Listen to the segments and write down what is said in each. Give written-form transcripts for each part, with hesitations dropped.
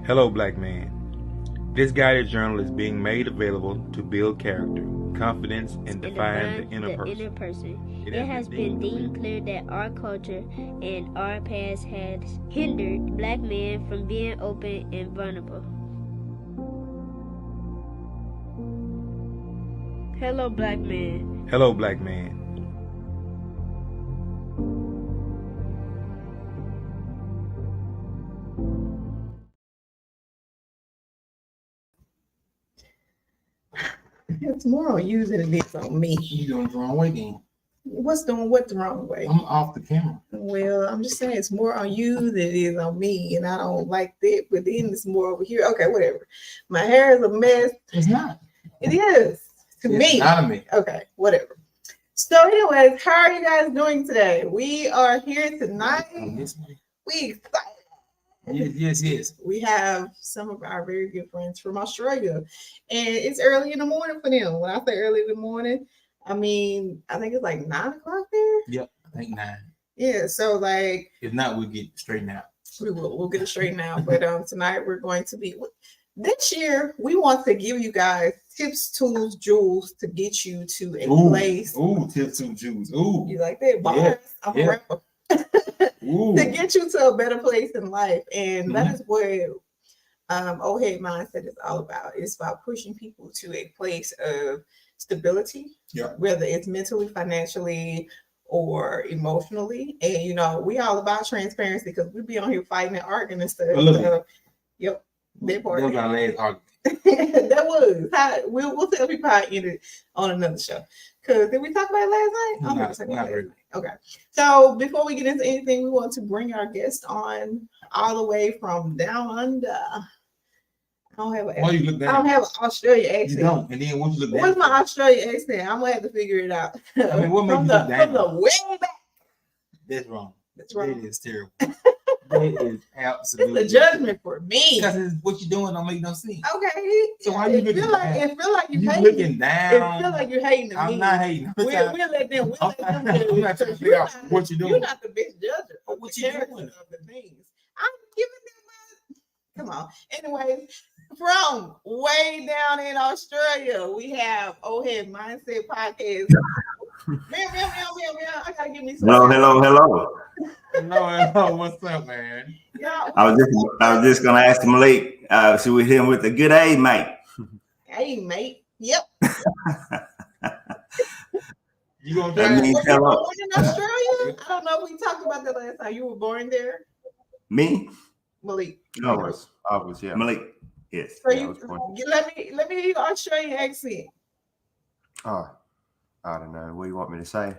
Hello, black man. This guided journal is being made available to build character, confidence, and define the inner person. It has been deemed clear that our culture and our past has hindered black men from being open and vulnerable. Hello, black man. Hello, black man. It's more on you than it is on me. You doing the wrong way then. What's doing what the wrong way? I'm off the camera. Well, I'm just saying it's more on you than it is on me, and I don't like that. But then it's more over here. Okay, whatever. My hair is a mess. It's not. It is to It's me. not to me. Okay, whatever. So, anyways, how are you guys doing today? We are here tonight. This way. We excited. Yes. We have some of our very good friends from Australia, and it's early in the morning for them. When I say early in the morning, I mean I think it's like 9 o'clock there. Yep, I think 9. Yeah, so like If not, we'll get straightened out. we'll get it straight now. But tonight we're going to be this year. We want to give you guys tips, tools, jewels to get you to a place. Ooh, tips and jewels. Ooh, You like that? Bars. I'm a rapper. ooh. To get you to a better place in life. And that is what Old Head Mindset is all about. It's about pushing people to a place of stability, whether it's mentally, financially, or emotionally. And you know, we all about transparency because we be on here fighting and arguing and stuff. Yep, that part. That was our last argument. That was how we'll tell people how it ended on another show. Because did we talk about it last night? I don't know if we talked about it last night. Okay. So before we get into anything, we want to bring our guest on all the way from down under. I don't have an Australia accent. You don't. And then once you look down. What's my Australia accent? I'm gonna have to figure it out. I mean, what makes you look down? From the way back. That's wrong. That's wrong. It is terrible. That is absolutely. It's a judgment for me. Because what you're doing don't make no sense. Okay. So why you looking down? It feel like you hating. looking down. It feel like you're hating me. I'm not hating. We'll let them. I'm not trying to figure out what you're doing. You're not the best judge of what the you characters doing. of the things. I'm giving them. Come on. Anyways, from way down in Australia, we have Old Head Mindset Podcast. Meow. I gotta give me some. Hello. Hello. What's up, man? I was just gonna ask Malik. So we hit him with a good A, mate. Hey, mate. Yep. You gonna born in Australia? I don't know if we talked about that last time. You were born there? Me? Malik. I was, yeah. Malik. Yes. So yeah, let me hear your Australian accent. Oh, I don't know. What do you want me to say?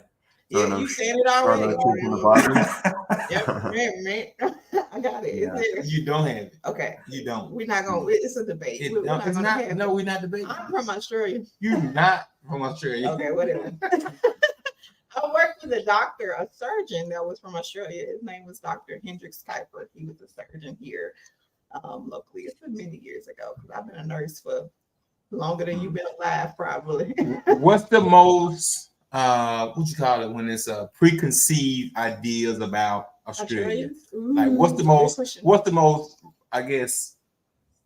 Yeah, you said it already. Yep, man. I got it. Yeah. You don't have it. Okay. You don't. We're not gonna. It's a debate. We're not debating. I'm from Australia. You're not from Australia. Okay, whatever. I worked with a doctor, a surgeon that was from Australia. His name was Dr. Hendricks Kuiper. He was a surgeon here locally. It's been many years ago because I've been a nurse for longer than you've been alive, probably. What's the most what you call it when it's preconceived ideas about Australia? Like what's the most I guess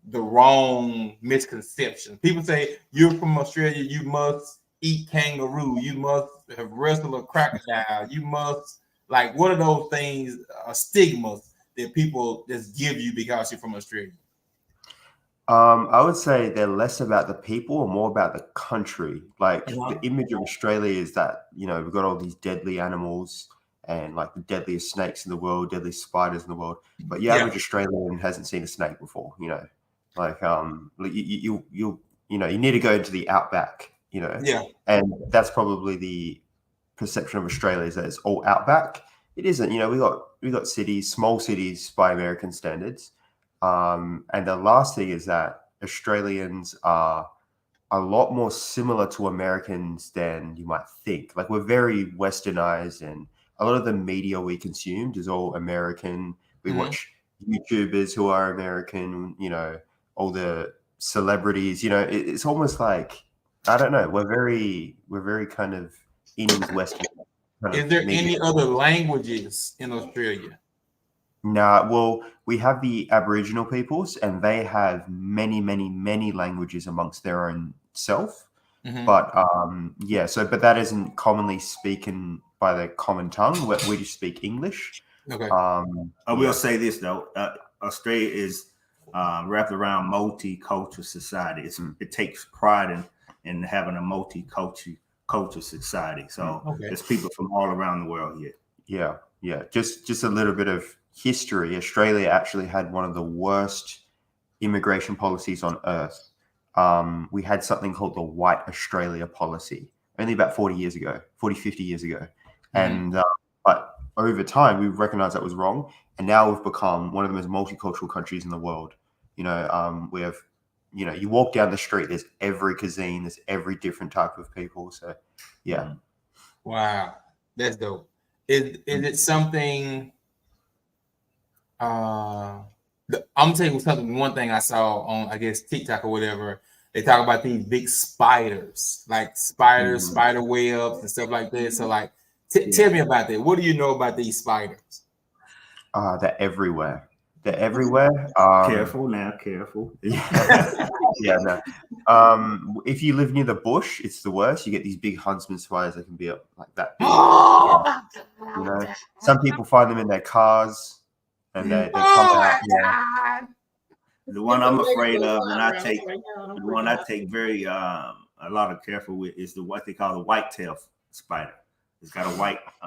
the wrong misconception? People say you're from Australia, you must eat kangaroo, you must have wrestled a crocodile, you must like what are those things, stigmas that people just give you because you're from Australia? I would say they're less about the people and more about the country. Like the image of Australia is that, you know, we've got all these deadly animals and like the deadliest snakes in the world, deadliest spiders in the world. But the average Australian hasn't seen a snake before, you know. Like you need to go into the outback, you know. Yeah. And that's probably the perception of Australia is that it's all outback. It isn't, you know, we got cities, small cities by American standards. And the last thing is that Australians are a lot more similar to Americans than you might think. Like we're very westernized and a lot of the media we consumed is all American. We watch YouTubers who are American, you know, all the celebrities, you know, it's almost like, I don't know. We're very kind of in Western. Is there any other languages in Australia? Nah, well, we have the Aboriginal peoples, and they have many, many, many languages amongst their own self. Mhm. But yeah, but that isn't commonly spoken by the common tongue. We just speak English. Okay. I will say this though: Australia is wrapped around multicultural society. It takes pride in having a multicultural society. So there's people from all around the world here. Yeah. Just a little bit of history. Australia actually had one of the worst immigration policies on earth. We had something called the White Australia policy only about 40 years ago, 50 years ago. And but over time, we recognized that was wrong. And now we've become one of the most multicultural countries in the world. We have, you walk down the street, there's every cuisine, there's every different type of people. So, yeah. Wow. That's dope. Is it something... I'm gonna tell you something. One thing I saw on, I guess, TikTok or whatever, they talk about these big spiders, like spiders, spider webs, and stuff like that. So, like, tell me about that. What do you know about these spiders? They're everywhere. They're everywhere. Careful now, careful. Yeah, no. If you live near the bush, it's the worst. You get these big huntsman spiders that can be up like that big. Some people find them in their cars. And they come out. Yeah. The one I'm afraid of, and the one I take very a lot of careful with is what they call the white-tailed spider. It's got a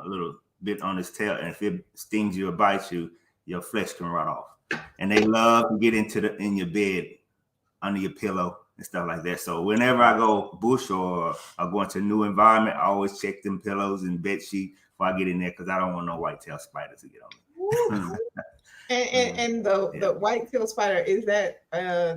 little bit on its tail, and if it stings you or bites you, your flesh can rot off. And they love to get in your bed, under your pillow and stuff like that. So whenever I go bush or I go into a new environment, I always check them pillows and bed sheet before I get in there because I don't want no white-tailed spiders to get on me. And the white-tailed spider, is that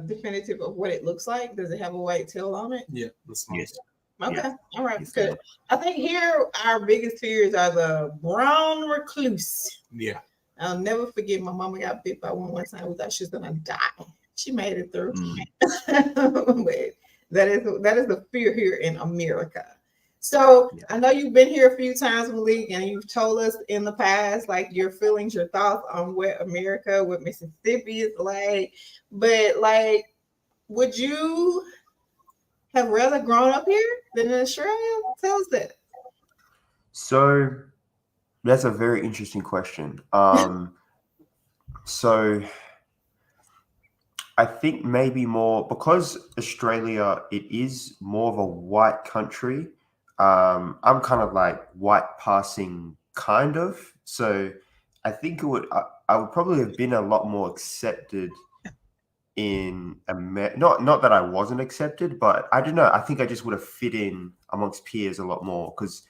definitive of what it looks like? Does it have a white tail on it? Yeah. Yes. Okay. Yeah. All right. Good. I think here our biggest fears are the brown recluse. Yeah. I'll never forget my mama got bit by one time. We thought she was gonna die. She made it through. But that is the fear here in America. So I know you've been here a few times, Malik, and you've told us in the past, like, your feelings, your thoughts on what America, what Mississippi is like. But, like, would you have rather grown up here than in Australia? Tell us that. So that's a very interesting question. So I think maybe more because Australia, it is more of a white country. I'm kind of like white passing, kind of. So I think I would probably have been a lot more accepted in America. Not that I wasn't accepted, but I don't know. I think I just would have fit in amongst peers a lot more because,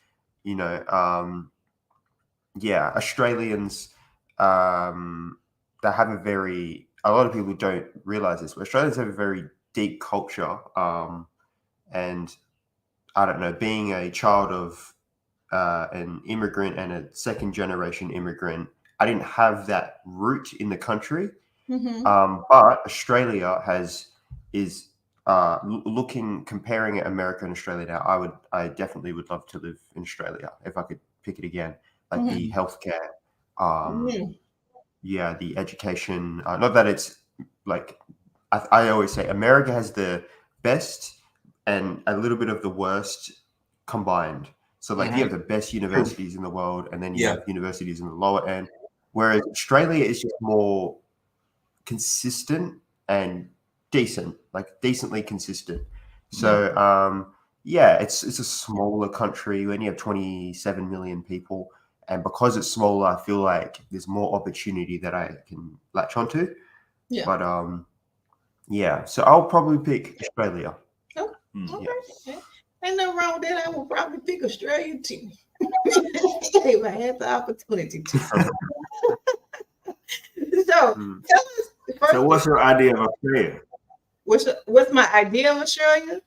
Australians, they have a lot of people don't realize this, but Australians have a very deep culture. And I don't know, being a child of an immigrant and a second generation immigrant, I didn't have that root in the country. But Australia is comparing America and Australia now. I definitely would love to live in Australia if I could pick it again. Like the healthcare, the education. Not that it's like I always say, America has the best and a little bit of the worst combined. So like you have the best universities in the world, and then you have universities in the lower end. Whereas Australia is just more consistent and decent, like decently consistent. So it's a smaller country. We only have 27 million people, and because it's smaller, I feel like there's more opportunity that I can latch onto. Yeah. But so I'll probably pick Australia. Okay. Ain't nothing wrong with that. I would probably pick Australia too if I had the opportunity to. So tell us. So what's your idea of Australia? What's my idea of Australia?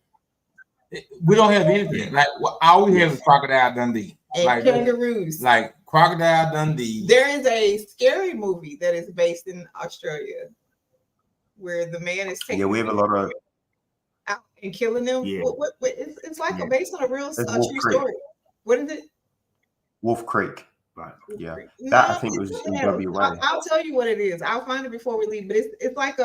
We don't have anything. Like all we have is Crocodile Dundee. And like kangaroos. Like Crocodile Dundee. There is a scary movie that is based in Australia where the man is taking. Yeah, we have a lot of. Out and killing them. Yeah. It's like based on a real true story. What is it? Wolf Creek. Right. Yeah. No, That I think it's was in something else. WA. I'll tell you what it is. I'll find it before we leave. But it's like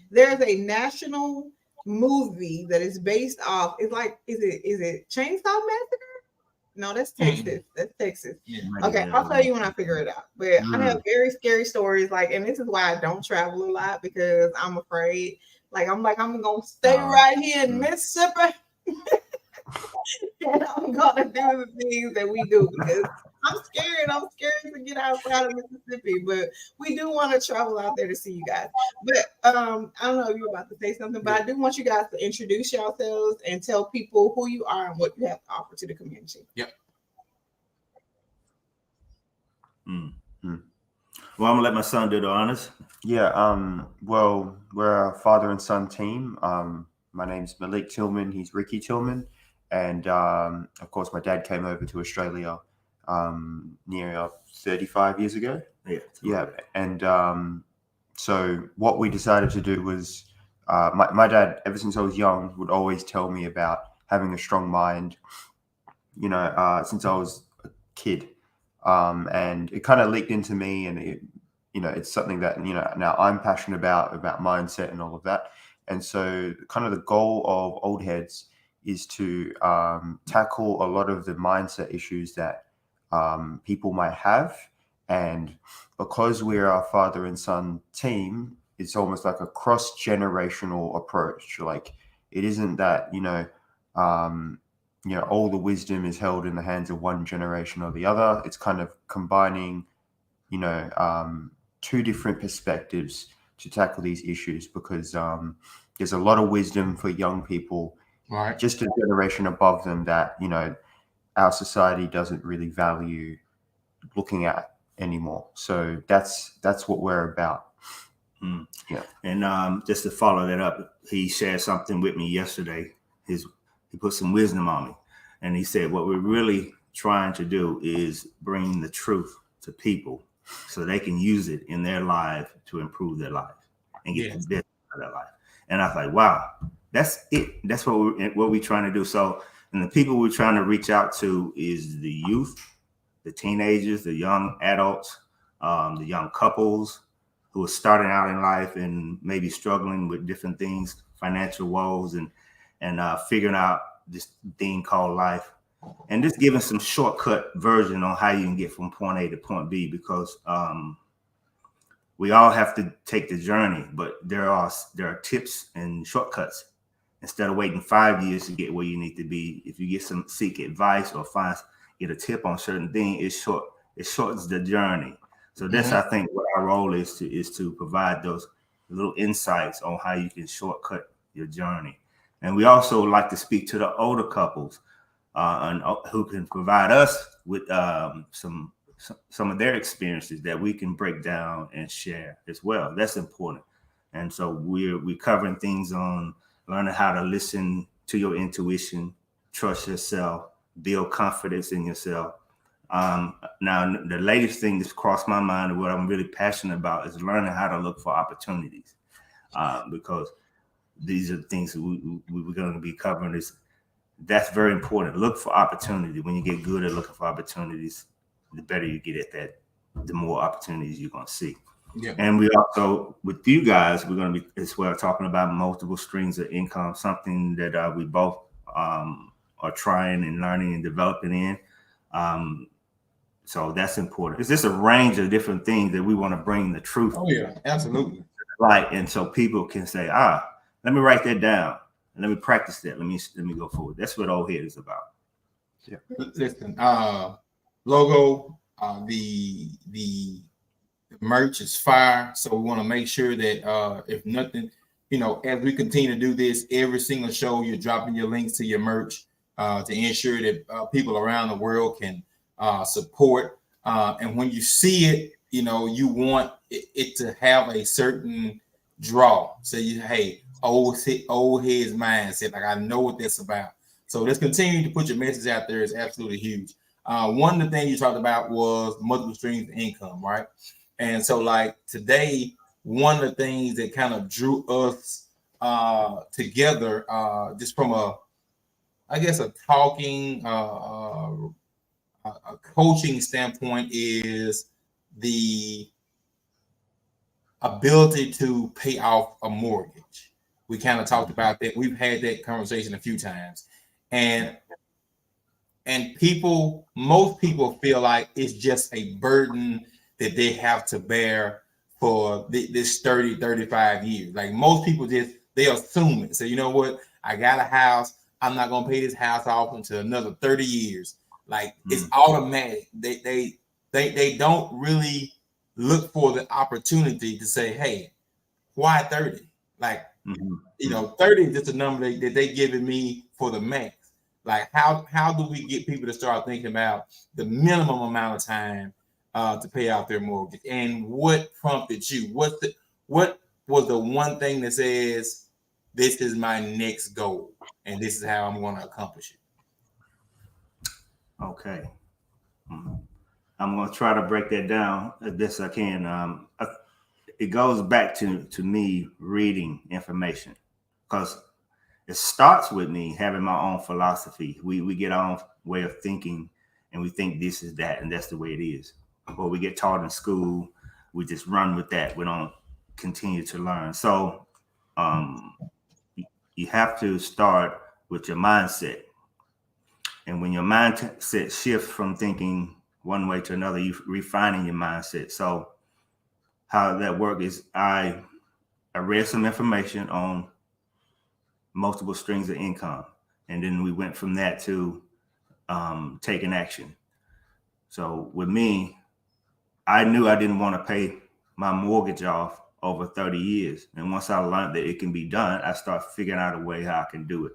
there's a national movie that is based off. It's like is it Chainsaw Massacre? No, that's Texas. That's Texas. Yeah. Okay, I'll tell you when I figure it out. But I have very scary stories, like, and this is why I don't travel a lot because I'm afraid. I'm gonna stay right here in Mississippi, and I'm gonna do the things that we do because I'm scared. I'm scared to get outside of Mississippi, but we do want to travel out there to see you guys. But I don't know if you're about to say something, but I do want you guys to introduce yourselves and tell people who you are and what you have to offer to the community. Yep. Well, I'm gonna let my son do the honors. Yeah. Well, we're a father and son team. My name's Malik Tillman. He's Ricky Tillman, and of course, my dad came over to Australia near 35 years ago. Yeah. And so what we decided to do was, my dad, ever since I was young, would always tell me about having a strong mind. Since I was a kid. And it kind of leaked into me, and it's something that now I'm passionate about mindset and all of that. And so kind of the goal of Old Heads is to tackle a lot of the mindset issues that people might have. And because we're a father and son team, it's almost like a cross-generational approach. Like, it isn't that all the wisdom is held in the hands of one generation or the other. It's kind of combining, two different perspectives to tackle these issues, because there's a lot of wisdom for young people, right, just a generation above them that, our society doesn't really value looking at anymore. So that's what we're about. Yeah. And just to follow that up, he shared something with me yesterday. He put some wisdom on me, and he said, what we're really trying to do is bring the truth to people so they can use it in their life to improve their life and get the best out of their life. And I was like, wow, that's it. That's what we're trying to do. So, and the people we're trying to reach out to is the youth, the teenagers, the young adults, the young couples who are starting out in life and maybe struggling with different things, financial woes, and figuring out this thing called life, and just giving some shortcut version on how you can get from point A to point B, because we all have to take the journey, but there are tips and shortcuts. Instead of waiting 5 years to get where you need to be, if you seek advice or get a tip on certain things, it shortens the journey. So that's I think what our role is to provide those little insights on how you can shortcut your journey. And we also like to speak to the older couples and who can provide us with some of their experiences that we can break down and share as well. That's important. And so we're covering things on learning how to listen to your intuition, trust yourself, build confidence in yourself. Now, the latest thing that's crossed my mind and what I'm really passionate about is learning how to look for opportunities, because these are the things that we're going to be covering. That's very important. Look for opportunity. When you get good at looking for opportunities, the better you get at that, the more opportunities you're going to see. Yeah. And we also, with you guys, we're going to be as well talking about multiple streams of income, something that we both are trying and learning and developing in. So that's important. It's just a range of different things that we want to bring the truth. Oh yeah, absolutely. Right. And so people can say, let me write that down and let me practice that. Let me go forward. That's what Old Head is about. Yeah. Listen, logo, the merch is fire. So we want to make sure that if nothing, as we continue to do this, every single show you're dropping your links to your merch to ensure that people around the world can support. And when you see it, you want it to have a certain draw. So old heads mindset. Like, I know what that's about. So let's continue to put your message out there. Is absolutely huge. One of the things you talked about was multiple streams of income, right? And so, like, today, one of the things that kind of drew us together, just from a talking, a coaching standpoint is the ability to pay off a mortgage. We kind of talked about that. We've had that conversation a few times, and most people feel like it's just a burden that they have to bear for this 30, 35 years. Like most people they assume it. So you know what? I got a house. I'm not going to pay this house off until another 30 years. Like it's automatic. They don't really look for the opportunity to say, hey, why 30? Like, 30 is just a number that they giving me for the max. Like, how do we get people to start thinking about the minimum amount of time to pay off their mortgage? And what prompted you? What was the one thing that says, this is my next goal, and this is how I'm going to accomplish it? Okay. I'm going to try to break that down as best I can. It goes back to me reading information, because it starts with me having my own philosophy. We get our own way of thinking, and we think this is that, and that's the way it is. Or we get taught in school, we just run with that. We don't continue to learn. So you have to start with your mindset. And when your mindset shifts from thinking one way to another, you refining your mindset. So how that works is I read some information on multiple streams of income, and then we went from that to taking action. So with me, I knew I didn't want to pay my mortgage off over 30 years. And once I learned that it can be done, I started figuring out a way how I can do it.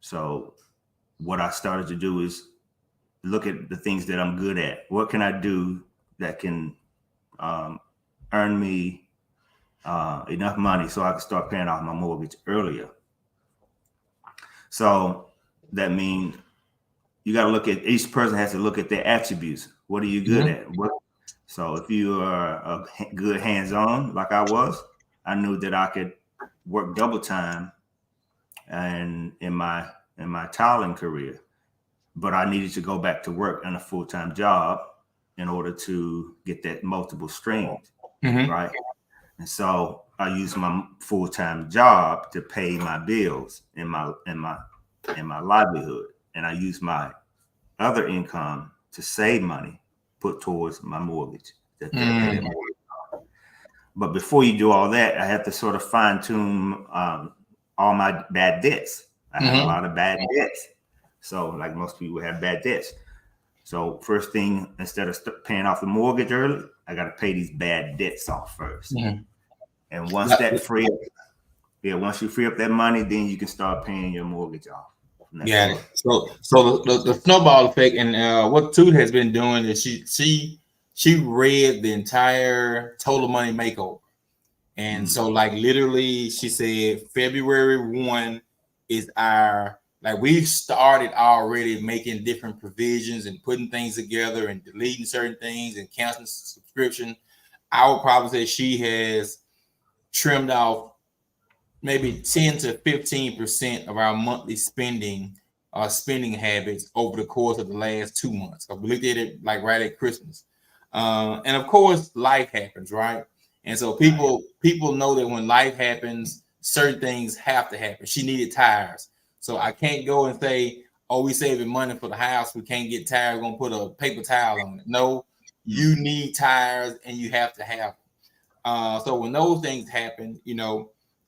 So what I started to do is look at the things that I'm good at. What can I do that can earn me enough money so I can start paying off my mortgage earlier? So that means you got to look at, each person has to look at their attributes. What are you good at? So if you are a good hands-on, like I was, I knew that I could work double time and in my tiling career, but I needed to go back to work in a full-time job in order to get that multiple streams, right? And so I used my full-time job to pay my bills and my livelihood, and I used my other income to save money, put towards my mortgage. But before you do all that, I have to sort of fine tune all my bad debts. I have a lot of bad debts. So like most people have bad debts. So first thing, instead of paying off the mortgage early, I got to pay these bad debts off first. And once once you free up that money, then you can start paying your mortgage off. Yeah. So the snowball effect, and what Toot has been doing is she read the entire Total Money Makeover. And so like literally she said February 1 is we've started already making different provisions and putting things together and deleting certain things and canceling subscription. I would probably say she has trimmed off maybe 10 to 15% of our monthly spending habits over the course of the last 2 months. We looked at it like right at Christmas. And of course, life happens, right? And so people know that when life happens, certain things have to happen. She needed tires. So I can't go and say, oh, we saving money for the house. We can't get tires. We're going to put a paper towel on it. No, you need tires and you have to have them. So when those things happen,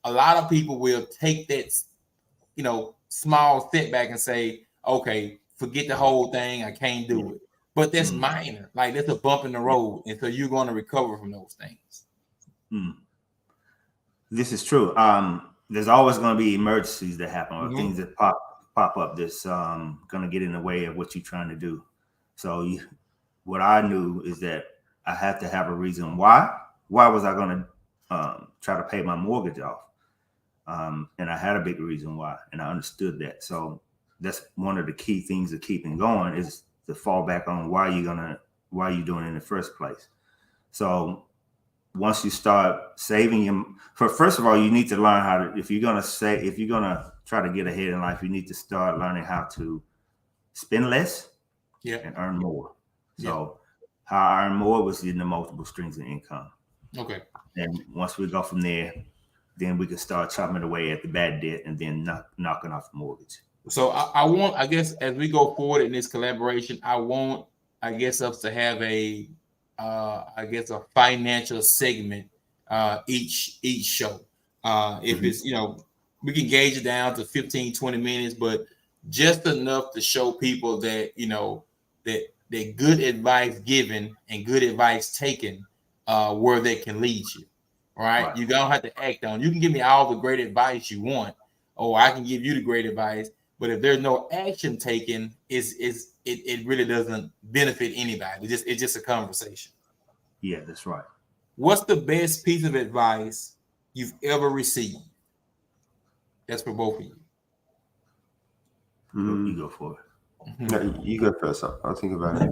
a lot of people will take that, small setback and say, okay, forget the whole thing. I can't do it. But that's minor. Like that's a bump in the road. And so you're going to recover from those things. This is true. There's always going to be emergencies that happen or things that pop up that's going to get in the way of what you're trying to do. So what I knew is that I had to have a reason why. Why was I going to try to pay my mortgage off? And I had a big reason why, and I understood that. So that's one of the key things of keeping going is to fall back on why you're doing it in the first place. So once you start saving first of all, you need to learn how to, if you're going to try to get ahead in life, you need to start learning how to spend less and earn more. So how I earn more was in the multiple streams of income. Okay. And once we go from there, then we can start chopping away at the bad debt and then knocking off the mortgage. So I want, I guess, as we go forward in this collaboration, I want, I guess, us to have a financial segment each show. If it's, we can gauge it down to 15, 20 minutes, but just enough to show people that, that good advice given and good advice taken where they can lead you. Right? You don't have to act on. You can give me all the great advice you want, or I can give you the great advice. But if there's no action taken, it really doesn't benefit anybody. It's just a conversation. Yeah, that's right. What's the best piece of advice you've ever received? That's for both of you. You go for it. No, you go first. I'll think about it.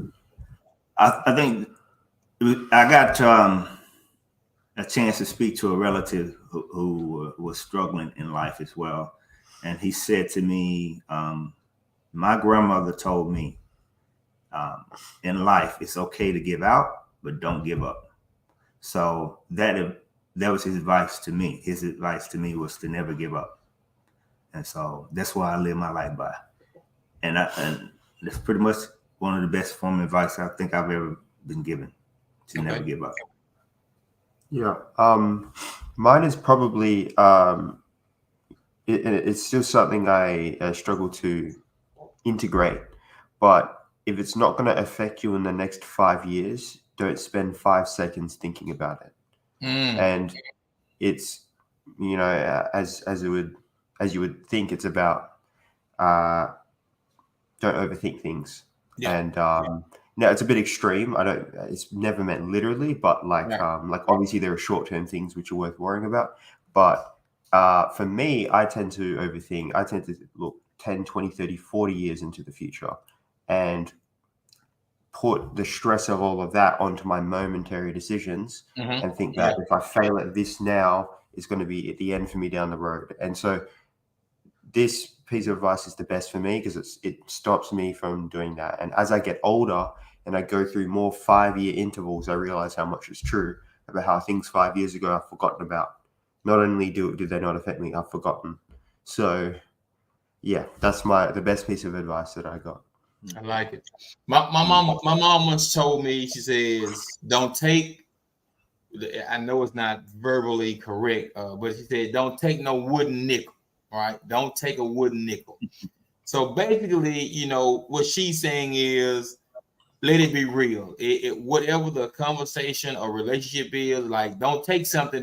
I think I got a chance to speak to a relative who was struggling in life as well. And he said to me, my grandmother told me, in life, it's okay to give out, but don't give up. So that was his advice to me. His advice to me was to never give up. And so that's why I live my life by. And that's pretty much one of the best form of advice I think I've ever been given, to never give up. Yeah. Mine is probably, it's still something I struggle to integrate, but if it's not going to affect you in the next 5 years, don't spend 5 seconds thinking about it. And it's, as you would think, it's about, don't overthink things. And, now it's a bit extreme. It's never meant literally, but like obviously there are short-term things which are worth worrying about. But for me, I tend to overthink. I tend to look 10, 20, 30, 40 years into the future and put the stress of all of that onto my momentary decisions and think that if I fail at this now, it's going to be at the end for me down the road. And so this piece of advice is the best for me because it stops me from doing that. And as I get older and I go through more 5-year intervals, I realize how much is true about how things 5 years ago I've forgotten about. Not only did they not affect me, I've forgotten. So yeah, that's the best piece of advice that I got. I like it. My mom once told me, she says, don't take, I know it's not verbally correct, but she said, don't take no wooden nickel. Right? Don't take a wooden nickel. So basically, what she's saying is, let it be real. Whatever the conversation or relationship is, like, don't take something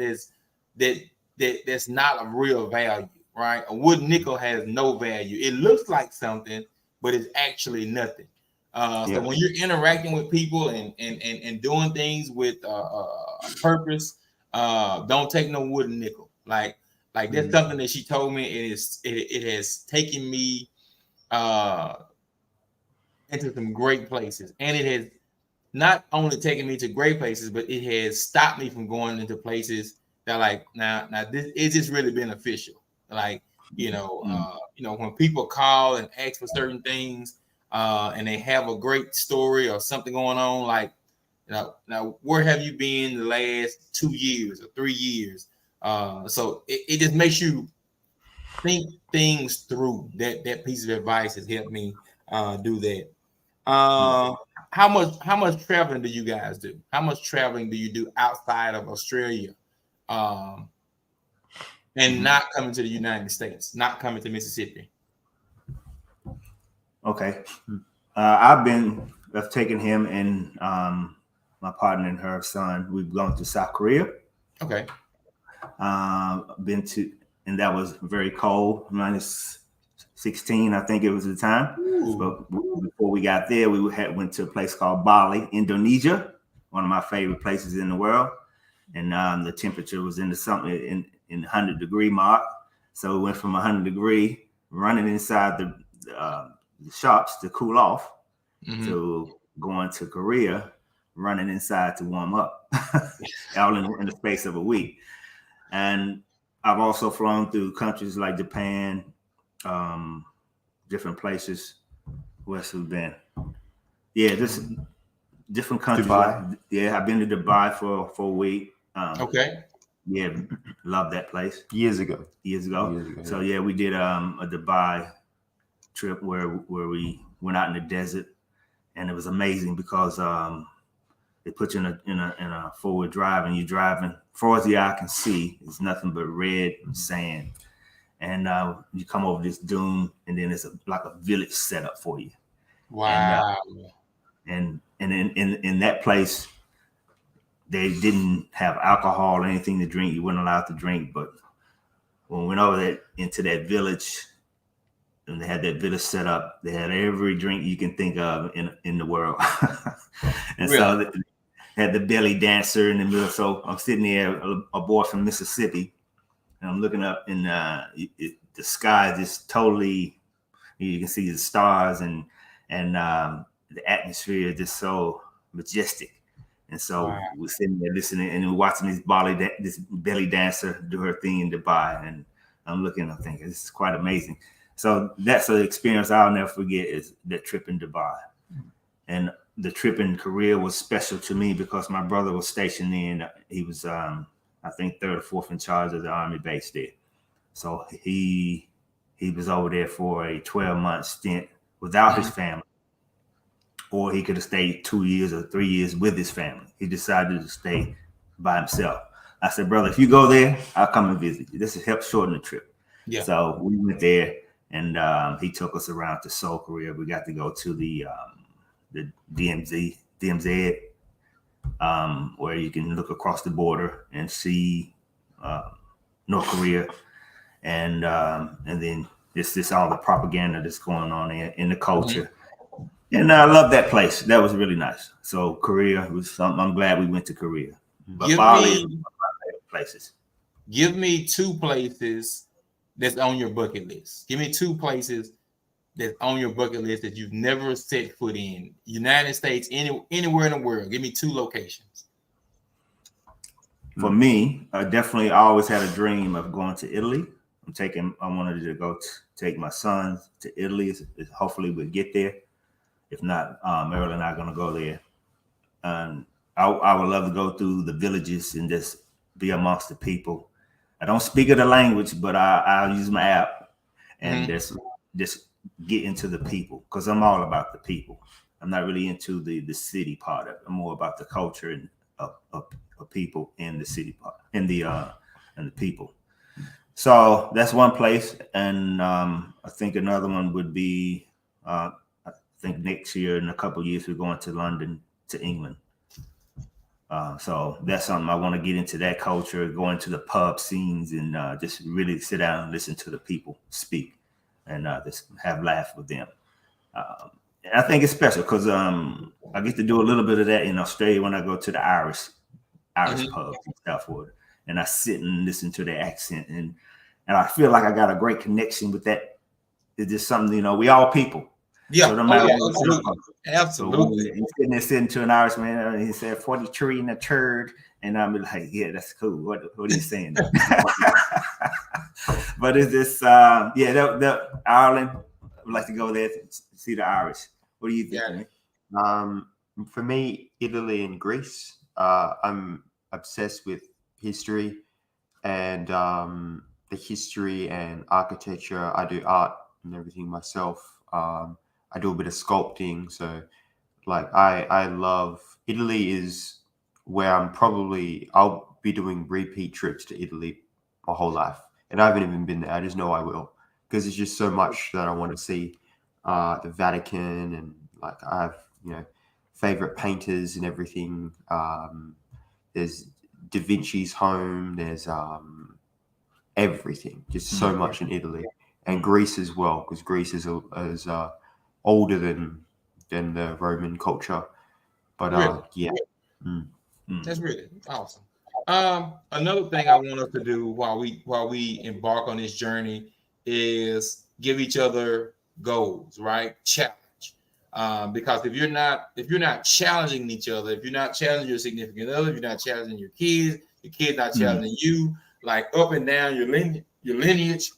that's not of real value, right? A wooden nickel has no value. It looks like something, but it's actually nothing. So when you're interacting with people and doing things with a purpose, don't take no wooden nickel. Like that's something that she told me. It has taken me into some great places, and it has not only taken me to great places, but it has stopped me from going into places that like now this is just really beneficial. Like when people call and ask for certain things, and they have a great story or something going on, like now where have you been the last 2 years or 3 years? So it just makes you think things through. That piece of advice has helped me do that. How much traveling do you guys do? How much traveling do you do outside of Australia? And not coming to the United States, not coming to Mississippi? Okay. I've taken him and my partner and her son. We've gone to South Korea. Okay. Been to, and that was very cold, minus 16, I think it was at the time. But before we got there, we went to a place called Bali, Indonesia, one of my favorite places in the world. And the temperature was in the 100-degree mark. So we went from 100-degree running inside the shops to cool off to going to Korea, running inside to warm up, all in the space of a week. And I've also flown through countries like Japan, different places. Where else have we been? Yeah, just different countries. Dubai. Yeah, I've been to Dubai for a week. Okay. Yeah, love that place. Years ago. So yeah, we did a Dubai trip where we went out in the desert, and it was amazing because they put you in a 4-wheel drive, and you're driving. Far as the eye can see, it's nothing but red sand, and you come over this dune, and then it's like a village set up for you. Wow. And in that place, they didn't have alcohol or anything to drink. You weren't allowed to drink. But when we went over there into that village, and they had that village set up, they had every drink you can think of in the world. And really? So they had the belly dancer in the middle. So I'm sitting there, a boy from Mississippi, and I'm looking up, and the sky just totally, you can see the stars, and the atmosphere is just so majestic. And so we're sitting there listening, and we're watching this belly dancer do her thing in Dubai. And I'm thinking, this is quite amazing. So that's an experience I'll never forget, is that trip in Dubai. And the trip in Korea was special to me because my brother was stationed in, he was, I think, 3rd or 4th in charge of the army base there. So he was over there for a 12-month stint without his family. Or he could have stayed 2 years or 3 years with his family. He decided to stay by himself. I said, brother, if you go there, I'll come and visit you. This will help shorten the trip. Yeah. So we went there, and he took us around to Seoul, Korea. We got to go to the DMZ, where you can look across the border and see North Korea, and then this all the propaganda that's going on in the culture. Mm-hmm. And I love that place. That was really nice. So Korea was something. I'm glad we went to Korea. But Bali is one of my favorite places. Give me 2 places that's on your bucket list. Give me 2 places that's on your bucket list that you've never set foot in. United States, anywhere in the world. Give me 2 locations. For me, I always had a dream of going to Italy. I wanted to take my sons to Italy. Hopefully we'll get there. If not, Marilyn and I are going to go there. And I would love to go through the villages and just be amongst the people. I don't speak of the language, but I'll use my app and just get into the people, because I'm all about the people. I'm not really into the city part of it. I'm more about the culture and of people in the city part, and the people. So that's one place. And I think another one would be, I think next year, in a couple of years, we're going to London, to England. So that's something I want to get into, that culture, go into the pub scenes, and just really sit down and listen to the people speak, and just have laugh with them. And I think it's special because I get to do a little bit of that in Australia when I go to the Irish pubs in Southwood, and I sit and listen to their accent, and I feel like I got a great connection with that. It's just something, we all people. Yeah, so absolutely. So he's sitting there sitting to an Irishman, and he said 43 in a turd, and I'm like, yeah, that's cool. What are you saying? But it's this, Ireland. I would like to go there to see the Irish. What do you think? Yeah. For me, Italy and Greece. I'm obsessed with history and the history and architecture. I do art and everything myself. I do a bit of sculpting. So like I love Italy. Is where I'll be doing repeat trips to Italy my whole life. And I haven't even been there. I just know I will, because it's just so much that I want to see. The Vatican, and like I have, favorite painters and everything. There's Da Vinci's home. There's everything. Just so much in Italy, and Greece as well, because Greece is older than the Roman culture. But that's really awesome. Another thing I want us to do while we embark on this journey is give each other goals, right? Challenge. Because if you're not challenging each other, if you're not challenging your significant other, if you're not challenging your kids not challenging you, like up and down your lineage,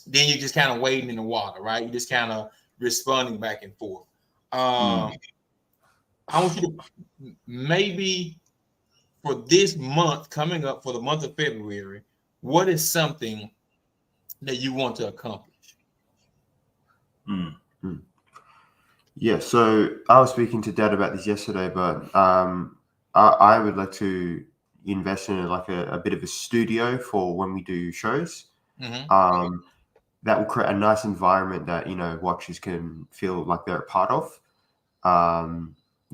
then you're just kind of wading in the water, right? You're just kind of responding back and forth. I want you to maybe for this month coming up for the month of February, what is something that you want to accomplish? Yeah, so I was speaking to Dad about this yesterday, but I would like to invest in like a bit of a studio for when we do shows. Mm-hmm. That will create a nice environment that, you know, watchers can feel like they're a part of.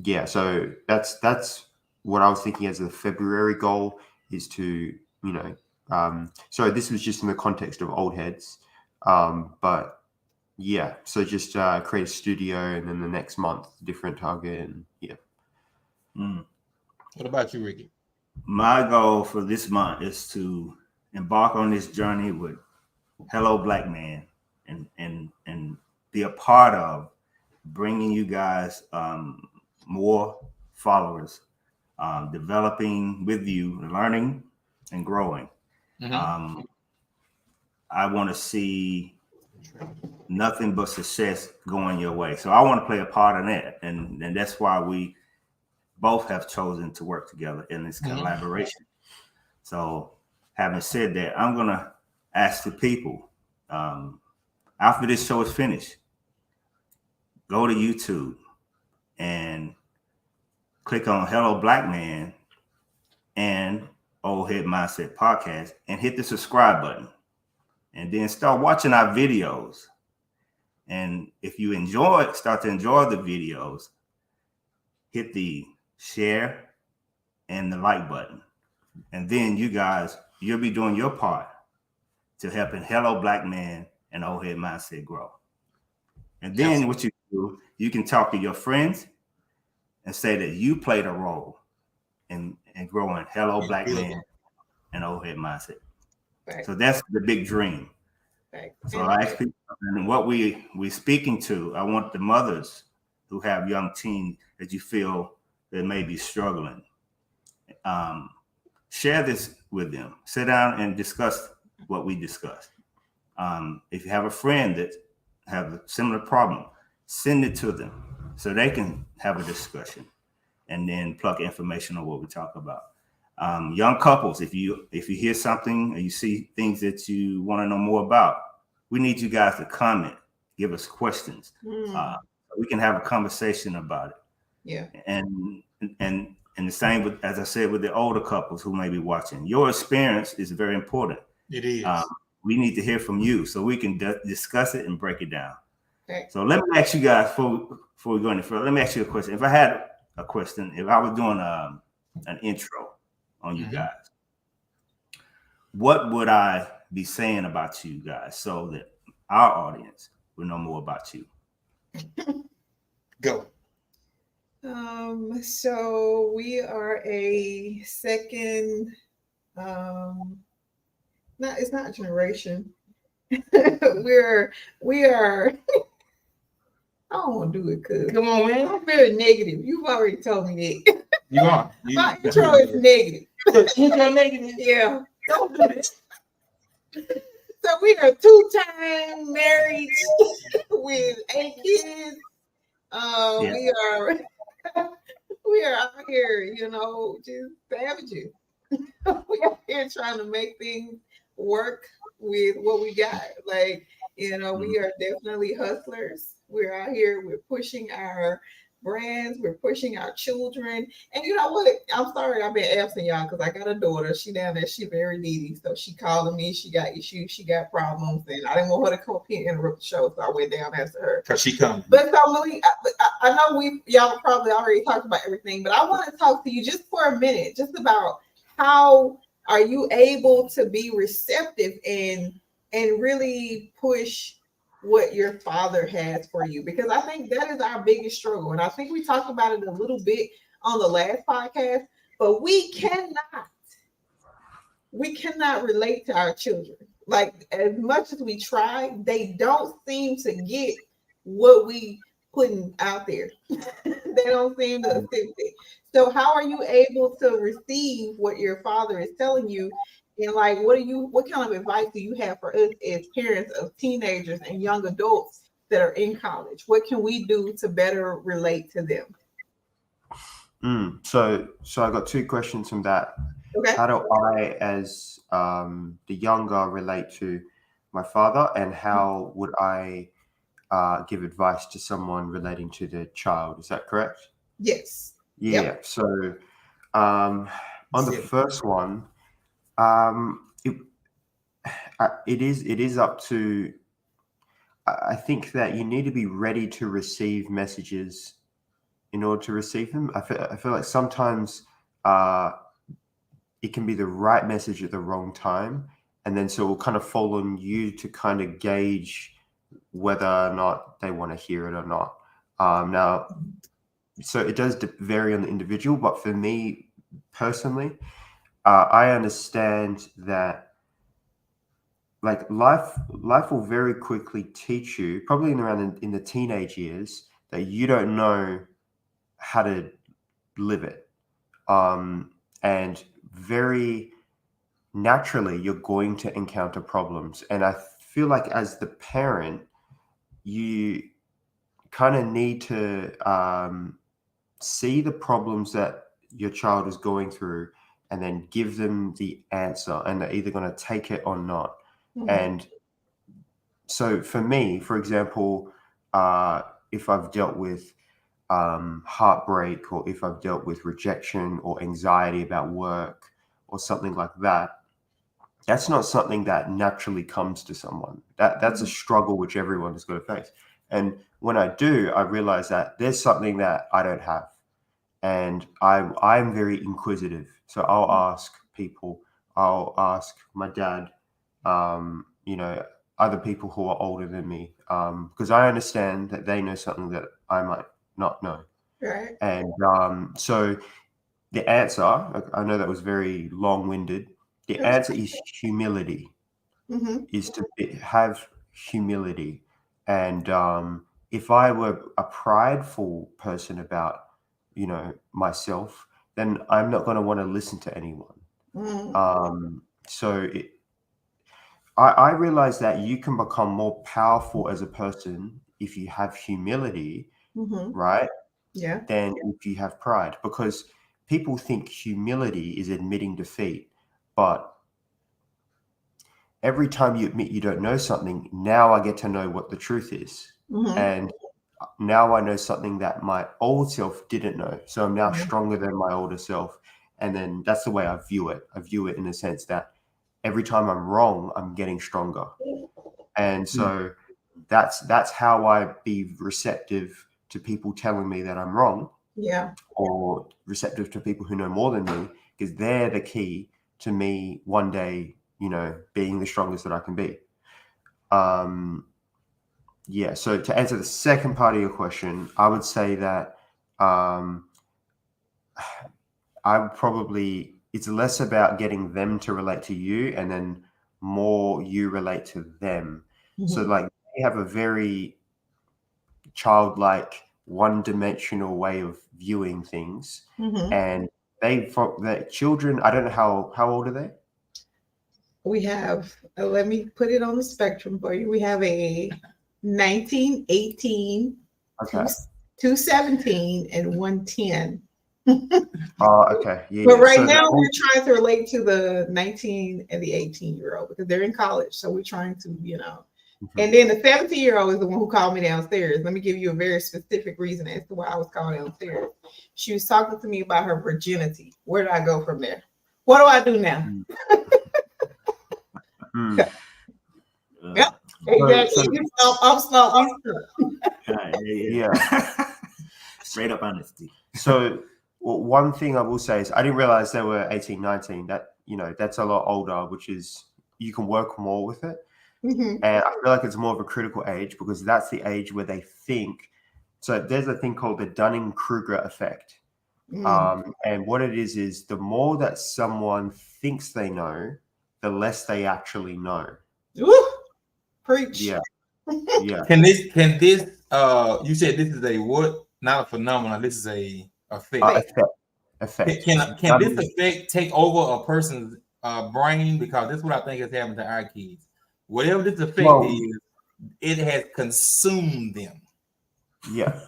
Yeah, so that's what I was thinking as a February goal is to, you know, so this was just in the context of old heads, but yeah, so just create a studio and then the next month different target and yeah. What about you, Ricky? My goal for this month is to embark on this journey with Hello Black Man and be a part of bringing you guys more followers, developing with you, learning and growing. Mm-hmm. I want to see nothing but success going your way. So I want to play a part in that. And that's why we both have chosen to work together in this collaboration. So having said that, I'm going to ask the people, after this show is finished, go to YouTube and click on Hello Black Man and Old Head Mindset Podcast and hit the subscribe button. And then start watching our videos. And if you start to enjoy the videos, hit the share and the like button. And then you'll be doing your part to helping Hello Black Man and Old Head Mindset grow. And then what you do, you can talk to your friends and say that you played a role in growing Hello Black Man and Old Head Mindset. Right. So that's the big dream. Right. So I ask people, and what we're speaking to, I want the mothers who have young teens that you feel that may be struggling. Share this with them. Sit down and discuss what we discussed. If you have a friend that have a similar problem, send it to them so they can have a discussion and then plug information on what we talk about. Young couples, if you hear something or you see things that you want to know more about, we need you guys to comment, give us questions. We can have a conversation about it. Yeah. And the same with, as I said, with the older couples who may be watching. Your experience is very important. It is. We need to hear from you so we can discuss it and break it down. Okay. So let me ask you guys before we go any further. Let me ask you a question. If I had a question, if I was doing an intro on you guys, what would I be saying about you guys so that our audience will know more about you? Go. So we are a second, it's not generation. we are I don't want to do it because come on, man. I'm very negative. You've already told me that. You are. My intro is negative. Intro negative? Yeah. Don't do this. So we are 2-time married with 8 kids. We are out here, you know, just savages. We are here trying to make things work with what we got. Like, you know, we are definitely hustlers. We're out here, we're pushing our brands, we're pushing our children. And you know what? I'm sorry I've been absent, y'all, because I got a daughter. She down there, she very needy. So she calling me, she got issues, she got problems, and I didn't want her to come up here and interrupt the show, so I went down after her. Because she come. But so Malik, I know y'all probably already talked about everything, but I want to talk to you just for a minute, just about how are you able to be receptive and really push what your father has for you, because I think that is our biggest struggle. And I think we talked about it a little bit on the last podcast, but we cannot relate to our children. Like, as much as we try, they don't seem to get what we putting out there. They don't seem to accept it. So how are you able to receive what your father is telling you? And like, what kind of advice do you have for us as parents of teenagers and young adults that are in college? What can we do to better relate to them? So I got two questions from that. Okay. How do I, as the younger, relate to my father, and how would I give advice to someone relating to their child? Is that correct? Yes. Yeah. Yep. So on the first one, it is up to. I think that you need to be ready to receive messages in order to receive them. I feel like sometimes it can be the right message at the wrong time, and then so it will kind of fall on you to kind of gauge whether or not they want to hear it or not. Now, so it does vary on the individual, but for me personally, I understand that like life will very quickly teach you, probably in the teenage years, that you don't know how to live it. And very naturally, you're going to encounter problems. And I feel like as the parent, you kind of need to see the problems that your child is going through and then give them the answer, and they're either going to take it or not. Mm-hmm. And so for me, for example, if I've dealt with heartbreak, or if I've dealt with rejection or anxiety about work or something like that, that's not something that naturally comes to someone. That's a struggle which everyone has got to face. And when I do, I realize that there's something that I don't have. And I'm very inquisitive. So I'll ask people, I'll ask my dad, other people who are older than me, because I understand that they know something that I might not know. Right. And so the answer, I know that was very long-winded. The answer is humility. Mm-hmm. Is to have humility. And if I were a prideful person about, myself, then I'm not going to want to listen to anyone. Mm-hmm. So I realize that you can become more powerful as a person if you have humility, mm-hmm. right? Yeah. Than if you have pride, because people think humility is admitting defeat, but every time you admit you don't know something, now I get to know what the truth is. Mm-hmm. And now I know something that my old self didn't know. So I'm now stronger than my older self. And then that's the way I view it. I view it in the sense that every time I'm wrong, I'm getting stronger. And so that's how I be receptive to people telling me that I'm wrong. Yeah. Or receptive to people who know more than me, because they're the key to me one day, being the strongest that I can be. So to answer the second part of your question, I would say that it's less about getting them to relate to you and then more you relate to them. Mm-hmm. So like they have a very childlike, one-dimensional way of viewing things. Mm-hmm. And the children, I don't know how old are they? We have, let me put it on the spectrum for you. We have a 19, 18, okay. 217, and 110. Okay. Yeah. But right now we're trying to relate to the 19 and the 18-year-old because they're in college. So we're trying to, mm-hmm. And then the 17-year-old is the one who called me downstairs. Let me give you a very specific reason as to why I was called downstairs. She was talking to me about her virginity. Where do I go from there? What do I do now? Yep. Exactly. I'm stuck. Yeah. Straight up honesty. So one thing I will say is I didn't realize they were 18, 19. That, that's a lot older, which is you can work more with it. Mm-hmm. And I feel like it's more of a critical age because that's the age where they think. So there's a thing called the Dunning-Kruger effect. Mm. And what it is the more that someone thinks they know, the less they actually know. Ooh, preach. Yeah. Yeah. Can this you said this is a what? Not a phenomenon. This is a effect. Effect. Can this effect take over a person's brain? Because this is what I think is happening to our kids. Whatever this effect is, it has consumed them. Yeah.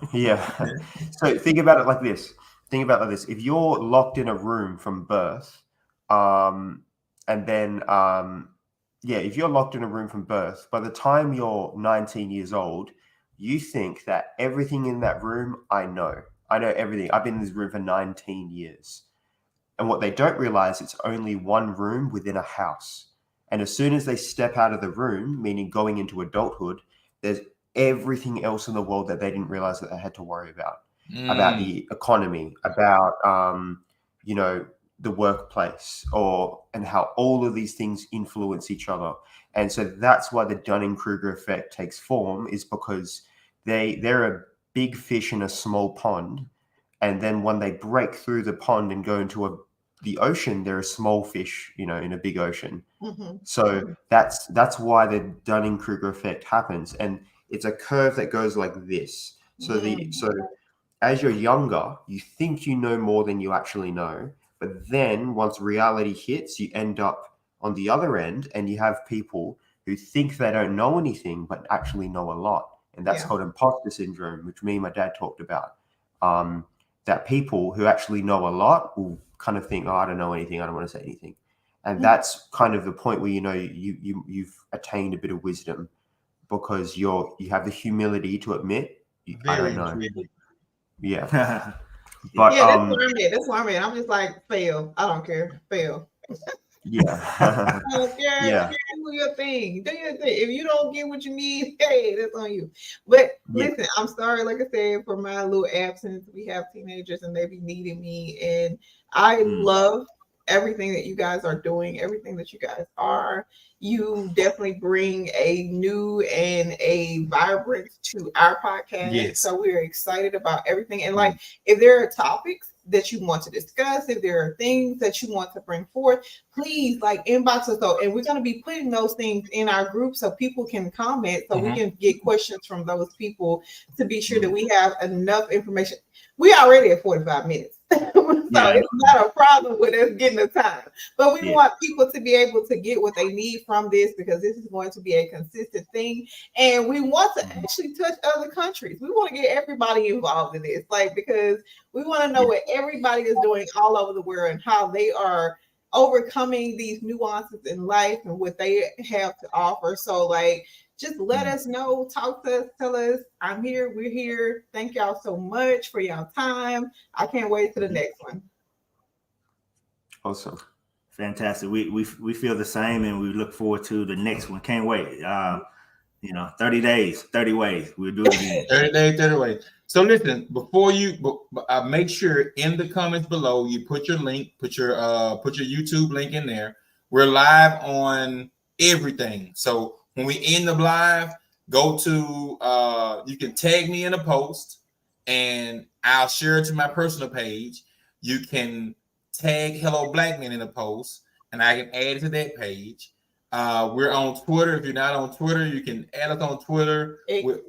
So think about it like this. think about it like this: if you're locked in a room from birth, and then if you're locked in a room from birth, by the time you're 19 years old, you think that everything in that room, I know everything. I've been in this room for 19 years. And what they don't realize, it's only one room within a house. And as soon as they step out of the room, meaning going into adulthood, there's everything else in the world that they didn't realize that they had to worry about the economy, about, the workplace, and how all of these things influence each other. And so that's why the Dunning-Kruger effect takes form, is because they're a big fish in a small pond. And then when they break through the pond and go into the ocean, they're a small fish, in a big ocean. Mm-hmm. So that's why the Dunning-Kruger effect happens. And it's a curve that goes like this. So so as you're younger, you think you know more than you actually know. But then once reality hits, you end up on the other end, and you have people who think they don't know anything, but actually know a lot. And that's called imposter syndrome, which me and my dad talked about. That people who actually know a lot will kind of think, oh, I don't know anything, I don't want to say anything. And that's kind of the point where, you've attained a bit of wisdom, because you have the humility to admit, I don't know. Yeah. But that's where I'm at. I'm just like, fail. I don't care. Fail. Yeah. I don't care. Yeah. Do your thing. If you don't get what you need, hey, that's on you. But listen, I'm sorry, like I said, for my little absence. We have teenagers and they be needing me. And I love everything that you guys are doing, everything that you guys are. You definitely bring a new and a vibrance to our podcast. Yes. So we're excited about everything. And like, if there are topics that you want to discuss, if there are things that you want to bring forth, please inbox us. And we're going to be putting those things in our group so people can comment, so we can get questions from those people to be sure that we have enough information. We already at 45 minutes. So it's not a problem with us getting the time, but we want people to be able to get what they need from this, because this is going to be a consistent thing. And we want to actually touch other countries. We want to get everybody involved in this, because we want to know what everybody is doing all over the world and how they are overcoming these nuances in life and what they have to offer. So just let us know, talk to us, tell us, I'm here, we're here. Thank y'all so much for y'all time. I can't wait for the next one. Awesome. Fantastic. We feel the same, and we look forward to the next one. Can't wait. 30 days, 30 ways. We'll do it again. 30 days, 30 ways. So listen, before you make sure in the comments below you put your link, put your YouTube link in there. We're live on everything. So when we end the live, go to you can tag me in a post and I'll share it to my personal page. You can tag Hello Black Men in a post and I can add it to that page. We're on Twitter. If you're not on Twitter, you can add us on Twitter.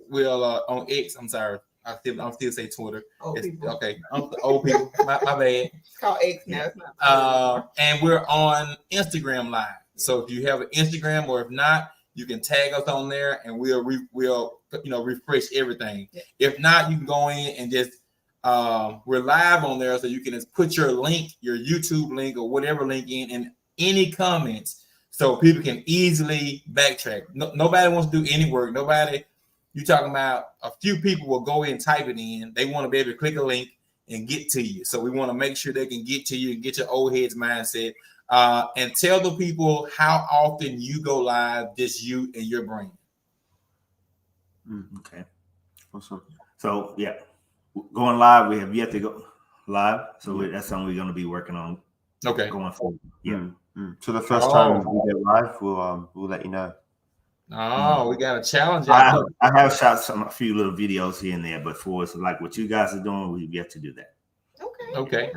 We'll on X. I'm sorry. I'm still say Twitter. Okay. Old people. My bad. It's called X now. It's not and we're on Instagram Live. So if you have an Instagram, or if not, you can tag us on there, and we'll refresh everything. Yeah. If not, you can go in and just we're live on there, so you can just put your link, your YouTube link or whatever link in any comments, so people can easily backtrack. Nobody wants to do any work. You talking about a few people will go in and type it in. They want to be able to click a link and get to you. So we want to make sure they can get to you and get your old heads mindset. And tell the people how often you go live, just you and your brain. Okay. Awesome. So going live, we have yet to go live. So that's something we're going to be working on. Okay. Going forward. Yeah. So the first time we go live, we'll let you know. Oh, we got a challenge. I have shot a few little videos here and there, but for us, like what you guys are doing, we've yet to do that. Okay.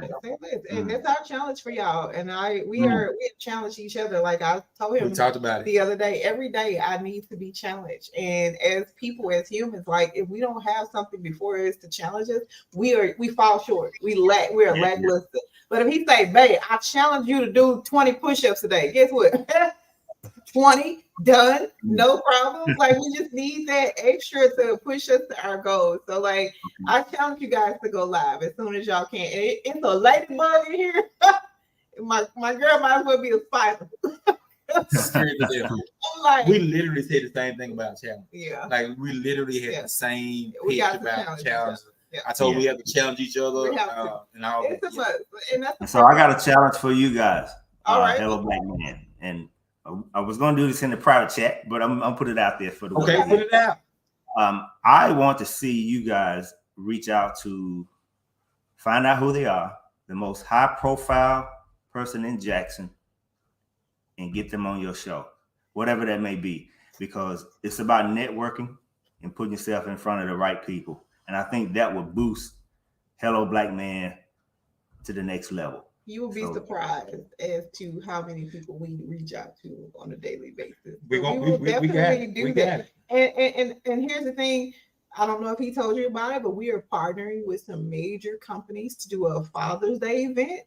And that's our challenge for y'all. And we have challenged each other. Like I told him, we talked about it the other day. Every day I need to be challenged. And as people, as humans, if we don't have something before us to challenge us, we fall short. We're lackluster. But if he say, babe, I challenge you to do 20 push-ups today, guess what? 20 done, no problem. Like we just need that extra to push us to our goals. So like I challenge you guys to go live as soon as y'all can. It's a ladybug in here. my girl might as well be a spider. Like, we literally said the same thing about challenge. Yeah. Like we literally had the same pitch about challenge. Yeah. I told we have to challenge each other and all that. So I got a challenge for you guys. All right. Hello Black Man. And I was going to do this in the private chat, but I'm put it out there for the okay. Put it out. I want to see you guys reach out to find out who they are, the most high profile person in Jackson, and get them on your show, whatever that may be, because it's about networking and putting yourself in front of the right people. And I think that would boost Hello Black Man to the next level. You will be surprised as to how many people we reach out to on a daily basis. We will definitely do that. And here's the thing. I don't know if he told you about it, but we are partnering with some major companies to do a Father's Day event.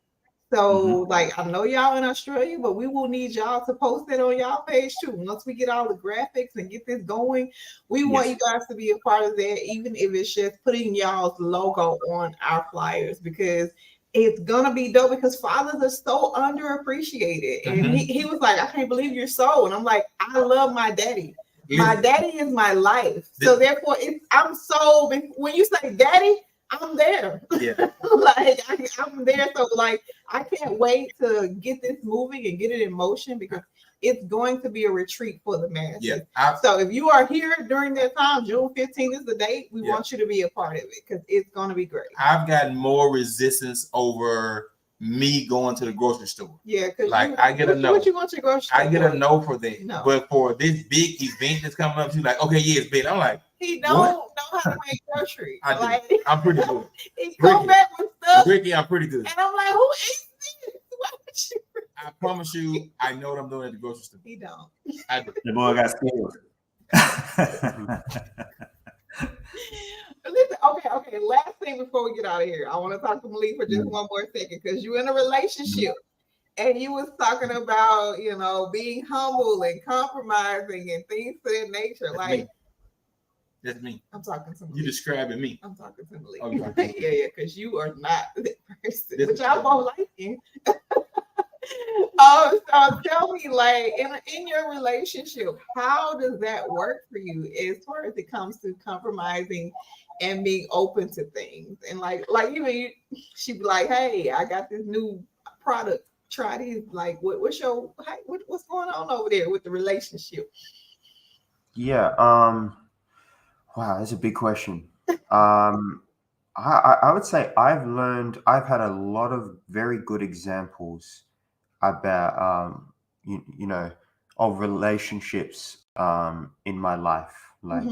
So, like, I know y'all in Australia, but we will need y'all to post it on y'all page too. Once we get all the graphics and get this going, we want you guys to be a part of that, even if it's just putting y'all's logo on our flyers, because it's gonna be dope, because fathers are so underappreciated. And he was like, I can't believe you're so. And I'm like, I love my daddy. My daddy is my life. So therefore, I'm so, when you say daddy, I'm there. Yeah. Like I'm there. So like I can't wait to get this moving and get it in motion, because it's going to be a retreat for the masses. Yeah. So if you are here during that time, June 15th is the date. We want you to be a part of it, because it's going to be great. I've gotten more resistance over me going to the grocery store. Yeah, because like I get a no. What you want your grocery store? I get a no for that. No. But for this big event that's coming up, she's like, okay, yeah, it's big. I'm like, he don't know how to make groceries. I do. I'm pretty good. He come back with stuff. Ricky, I'm pretty good. And I'm like, who is this? Why would you? I promise you, I know what I'm doing at the grocery store. He don't. I do. The boy got skills. Listen, okay. Last thing before we get out of here, I want to talk to Malik for just one more second, because you're in a relationship and you was talking about, being humble and compromising and things of that nature. That's like, me. That's me. I'm talking to Malik. You describing me. I'm talking to Malik. Okay. Yeah, because you are not that person. This But y'all both like him. So tell me, like, in your relationship, how does that work for you as far as it comes to compromising and being open to things? And like she'd be like, hey, I got this new product, try these. Like, what's going on over there with the relationship? Yeah. Wow, that's a big question. I would say I've had a lot of very good examples about of relationships in my life, like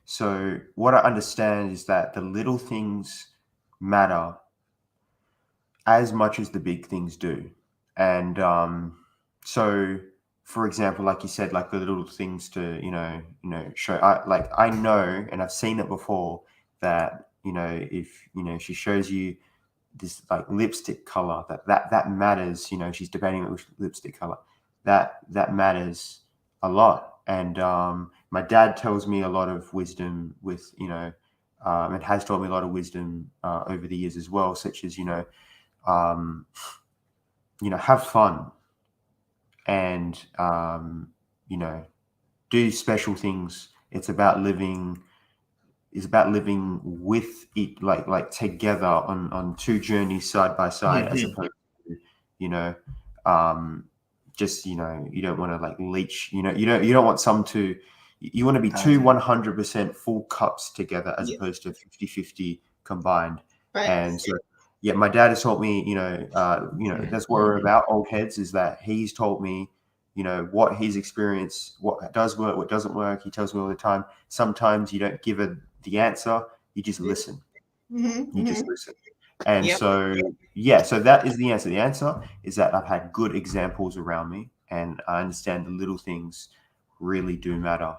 so what I understand is that the little things matter as much as the big things do. And so for example, like you said, like the little things to show, I know, and I've seen it before, that if she shows you this like lipstick color, that matters. She's debating which lipstick color, that matters a lot. And my dad tells me a lot of wisdom with and has taught me a lot of wisdom over the years as well, such as have fun and do special things. It's about living with it, like together on two journeys side by side, as opposed to you don't want to like leech, you don't want you want to be two 100% full cups together, as opposed to 50-50 combined. Right. And so my dad has taught me, that's what we're about, old heads, is that he's taught me what he's experienced, what does work, what doesn't work. He tells me all the time, sometimes you don't give the answer, you just listen. You just listen. And so that is the answer. The answer is that I've had good examples around me, and I understand the little things really do matter.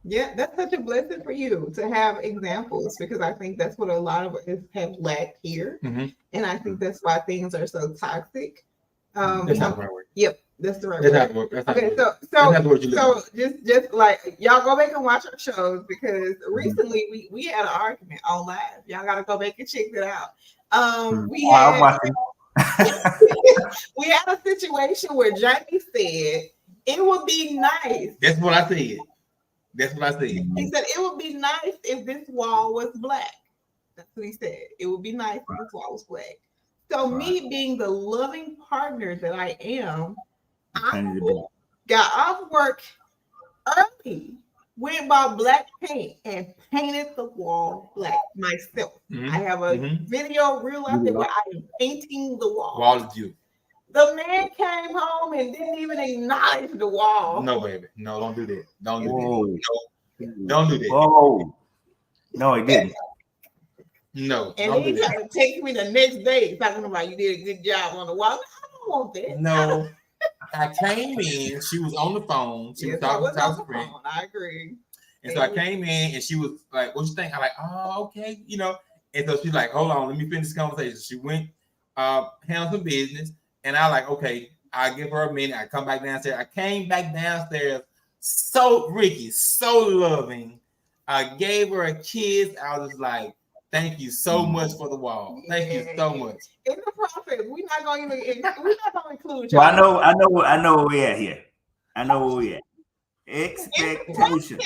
Yeah, that's such a blessing for you to have examples, because I think that's what a lot of us have lacked here. And I think that's why things are so toxic. That's not the right word. Yep, that's the right That's word. not the Okay, word. so just like y'all go back and watch our shows, because recently we had an argument on live. Y'all gotta go back and check that out. We had we had a situation where Jamie said it would be nice. That's what I said. That's what I said. He said it would be nice if this wall was black. That's what he said. It would be nice if this wall was black. So me being the loving partner that I am, I got off work early, went bought black paint and painted the wall black myself. I have a video reel out there where I am painting the wall. Wall is beautiful. The man came home and didn't even acknowledge the wall. No, baby. No, don't do that. Don't do that. No, don't do that. Oh, no, he didn't. No. And he tried to text me the next day talking about you did a good job on the wall. I don't want that. No. I came in. She was on the phone. She was talking to a friend. I agree. And so I came in and she was like, "What you think?" I'm like, "Oh, okay." And so she's like, "Hold on, let me finish this conversation." She went, handled some business. And I like, okay, I give her a minute. I come back downstairs. I came back downstairs. Ricky, so loving. I gave her a kiss. I was just like, thank you so much for the wall. Thank you so much. In the process, we're not going to include. Well, I know where we at here. I know where we at. Expectation.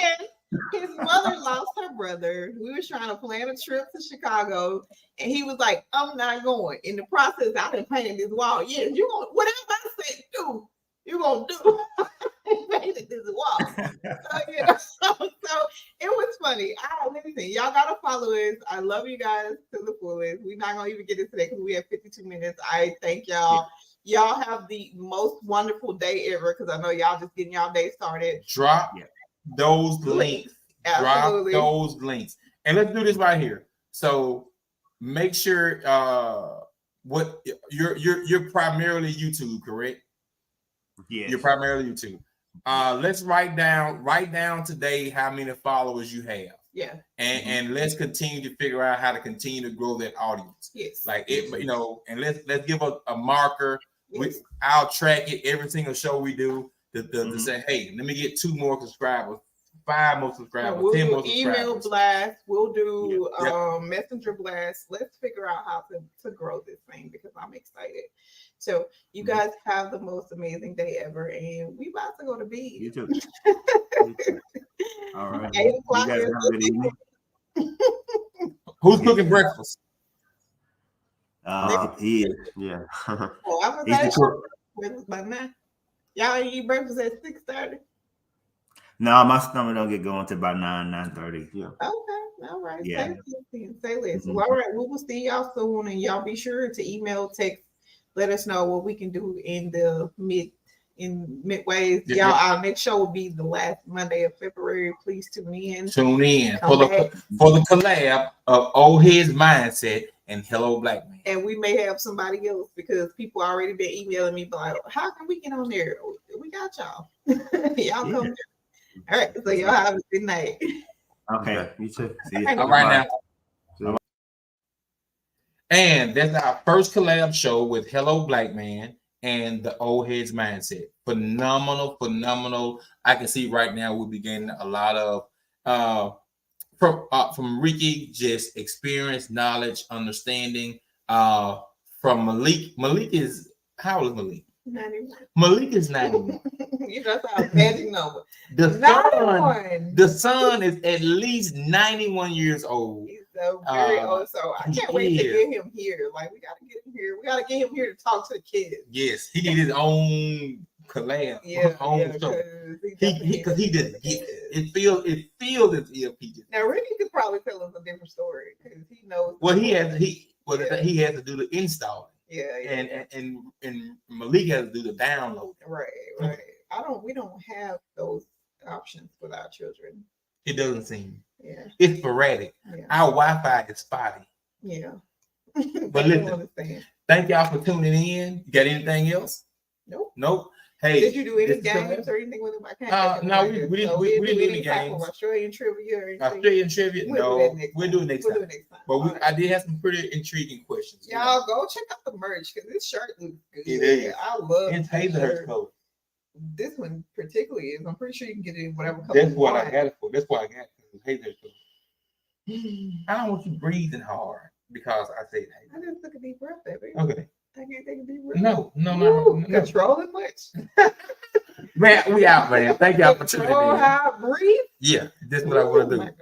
His mother lost her brother. We were trying to plan a trip to Chicago, and he was like, "I'm not going." In the process, I been painting this wall. Yes, you gonna whatever I said do, you gonna do. I painted this wall. So it was funny. Listen, y'all gotta follow us. I love you guys to the fullest. We're not gonna even get into that because we have 52 minutes. I thank y'all. Y'all have the most wonderful day ever, because I know y'all just getting y'all day started. Drop those links. Absolutely. Drop those links. And let's do this right here. So make sure what you're primarily YouTube, correct? Yes. You're primarily YouTube. Let's write down today how many followers you have. Yeah. And let's continue to figure out how to continue to grow that audience. Yes. Like it, and let's give a marker. Yes. I'll track it every single show we do. To say, hey, let me get 2 more subscribers, 5 more subscribers, we'll 10 do more subscribers. Email blast, we'll do messenger blast. Let's figure out how to grow this thing, because I'm excited. So you guys have the most amazing day ever, and we about to go to bed. You too. All right. 8 o'clock. You guys have a good evening. Who's cooking breakfast? He is. Yeah. Oh, I was breakfast by 9. Y'all eat breakfast at 6:30? No, my stomach don't get going till about 9:30. Yeah. Okay, all right. Yeah. Say less. Well, all right, we will see y'all soon, and y'all be sure to email, text, let us know what we can do in the midways. Y'all, our next show will be the last Monday of February. Please tune in. Tune in for the collab of Old Heads Mindset and Hello Black Man. And we may have somebody else, because people already been emailing me, but like, how can we get on there? We got y'all. Y'all come there. All right, so y'all have a good night. Okay, you too. See you. All right now. And that's our first collab show with Hello Black Man and the Old Heads Mindset. Phenomenal. I can see right now we'll be getting a lot of from Ricky, just experience, knowledge, understanding. From Malik. Malik is, how old is Malik? 91. Malik is 91. You just saw a magic number. The son is at least 91 years old. He's so very old. So I can't wait to get him here. Like, we gotta get him here. We gotta get him here to talk to the kids. Yes, he need his own collab. Because he didn't get it. It feels as if he just. Now Ricky could probably tell us a different story, because he knows. Well, he has to do the installing. Yeah. And Malik has to do the download. Right. We don't have those options with our children. It doesn't seem. Yeah. It's sporadic. Yeah. Our Wi-Fi is spotty. Yeah. But listen, thank y'all for tuning in. You got anything else? Nope. Hey, did you do any this is games or anything with them? I can't. no, we didn't do any type of games. Australian trivia or anything. Australian trivia, no. We'll do it next time. But All right. I did have some pretty intriguing questions. Y'all go check out the merch because this shirt looks good. It is. I love It's this Hazelhurst shirt. color. This one particularly is. I'm pretty sure you can get it in whatever color. That's you what want. I got it for. That's why I got it. Hazelhurst color. I don't want you breathing hard because I said I just took a deep breath, baby. okay. I can't take a deep breath. No. Controlling much. Man, we out, man. Thank y'all for tuning Control in. how I breathe. Yeah, that's what I want to Oh do. my God.